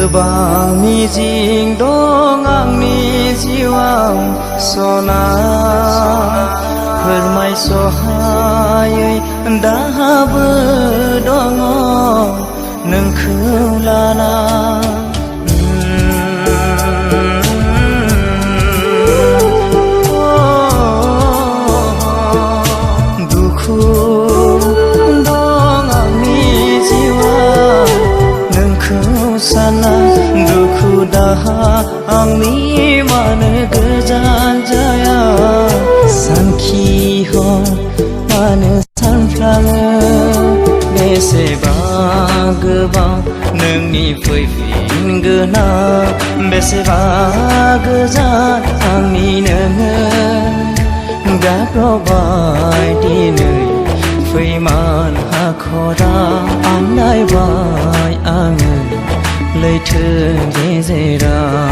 गोबां मिजिं दं आंनि जिउआव सना फोरमायस'हायै दाहाबो दङ नोंखौ लाना दुखु दं आंनि जिउआव नोंखौ साना दुखु दाहा आंनि मानो गोजान जाया सानखि हर मानो सानफ्लाङो बेसेबा गोबां नोंनि फैफिनगोना बेसेबा गोजान आंनि नोङो गाब्रबाय दिनै फैमान हाखरा आन्दायबाय आङो लैथो गेजेराव